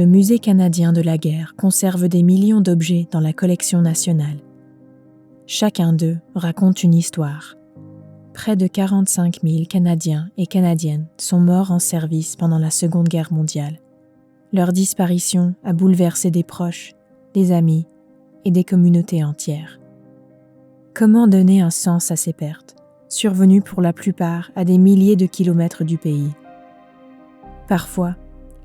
le Musée canadien de la guerre conserve des millions d'objets dans la collection nationale. Chacun d'eux raconte une histoire. Près de 45 000 Canadiens et Canadiennes sont morts en service pendant la Seconde Guerre mondiale. Leur disparition a bouleversé des proches, des amis et des communautés entières. Comment donner un sens à ces pertes, survenues pour la plupart à des milliers de kilomètres du pays? Parfois,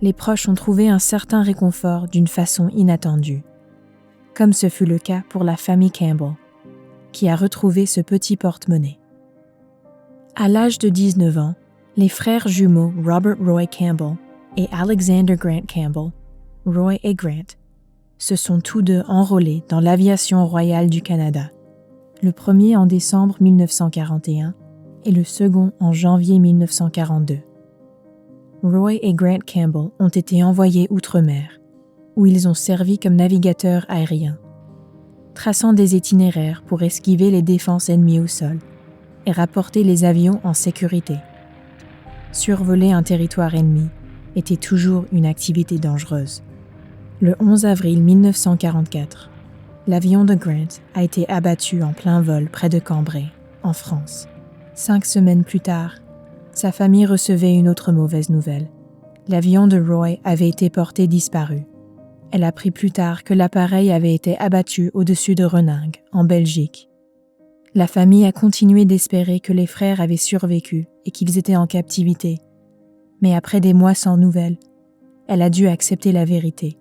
les proches ont trouvé un certain réconfort d'une façon inattendue, comme ce fut le cas pour la famille Campbell, qui a retrouvé ce petit porte-monnaie. À l'âge de 19 ans, les frères jumeaux Robert Roy Campbell et Alexander Grant Campbell, Roy et Grant, se sont tous deux enrôlés dans l'Aviation royale du Canada, le premier en décembre 1941 et le second en janvier 1942. Roy et Grant Campbell ont été envoyés outre-mer, où ils ont servi comme navigateurs aériens, traçant des itinéraires pour esquiver les défenses ennemies au sol et rapporter les avions en sécurité. Survoler un territoire ennemi était toujours une activité dangereuse. Le 11 avril 1944, l'avion de Grant a été abattu en plein vol près de Cambrai, en France. 5 semaines plus tard, sa famille recevait une autre mauvaise nouvelle. L'avion de Roy avait été porté disparu. Elle apprit plus tard que l'appareil avait été abattu au-dessus de Renningue, en Belgique. La famille a continué d'espérer que les frères avaient survécu et qu'ils étaient en captivité. Mais après des mois sans nouvelles, elle a dû accepter la vérité.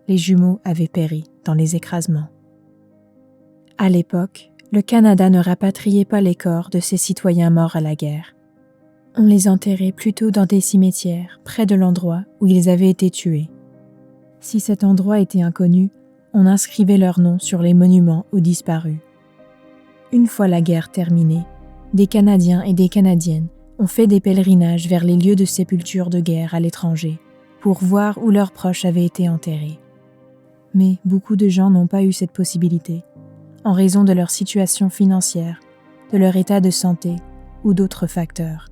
Les jumeaux avaient péri dans les écrasements. À l'époque, le Canada ne rapatriait pas les corps de ses citoyens morts à la guerre. On les enterrait plutôt dans des cimetières, près de l'endroit où ils avaient été tués. Si cet endroit était inconnu, on inscrivait leurs noms sur les monuments aux disparus. Une fois la guerre terminée, des Canadiens et des Canadiennes ont fait des pèlerinages vers les lieux de sépulture de guerre à l'étranger pour voir où leurs proches avaient été enterrés. Mais beaucoup de gens n'ont pas eu cette possibilité, en raison de leur situation financière, de leur état de santé ou d'autres facteurs.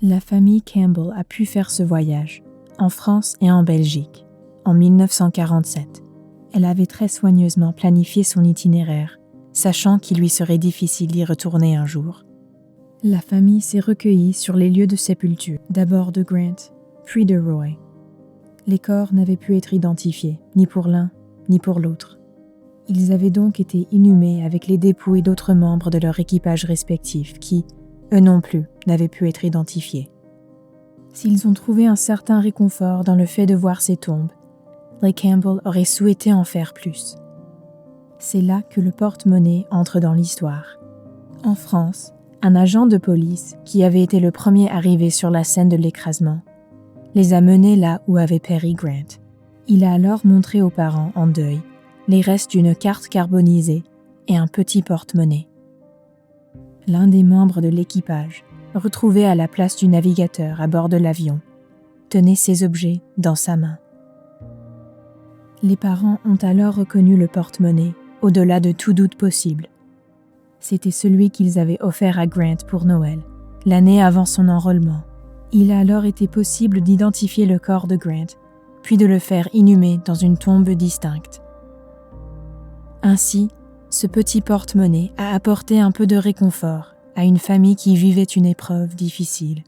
La famille Campbell a pu faire ce voyage, en France et en Belgique, en 1947. Elle avait très soigneusement planifié son itinéraire, sachant qu'il lui serait difficile d'y retourner un jour. La famille s'est recueillie sur les lieux de sépulture, d'abord de Grant, puis de Roy. Les corps n'avaient pu être identifiés, ni pour l'un, ni pour l'autre. Ils avaient donc été inhumés avec les dépouilles d'autres membres de leur équipage respectif qui, eux non plus, n'avaient pu être identifiés. S'ils ont trouvé un certain réconfort dans le fait de voir ces tombes, les Campbell auraient souhaité en faire plus. C'est là que le porte-monnaie entre dans l'histoire. En France, un agent de police, qui avait été le premier arrivé sur la scène de l'écrasement, les a menés là où avait péri Grant. Il a alors montré aux parents en deuil les restes d'une carte carbonisée et un petit porte-monnaie. L'un des membres de l'équipage, retrouvé à la place du navigateur à bord de l'avion, tenait ces objets dans sa main. Les parents ont alors reconnu le porte-monnaie au-delà de tout doute possible. C'était celui qu'ils avaient offert à Grant pour Noël, l'année avant son enrôlement. Il a alors été possible d'identifier le corps de Grant, puis de le faire inhumer dans une tombe distincte. Ainsi, ce petit porte-monnaie a apporté un peu de réconfort à une famille qui vivait une épreuve difficile.